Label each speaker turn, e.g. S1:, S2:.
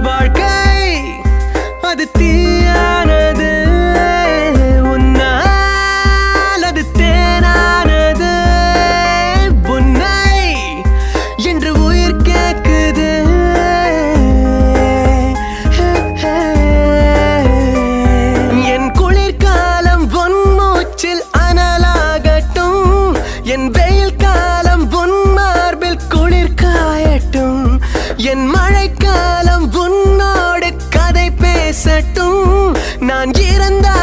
S1: வாழ்க்கை அது தீயானது, உன்னால் அது தேனானது. உன்னை என்று உயிர் கேக்குது. என் குளிர்காலம் உன் மூச்சில் அனலாகட்டும், என் வெயில் காலம் உன் மார்பில் குளிர் காயட்டும், என் மழைக்காலம் உன்னோடு கதை பேசட்டும். நான் இருந்தால்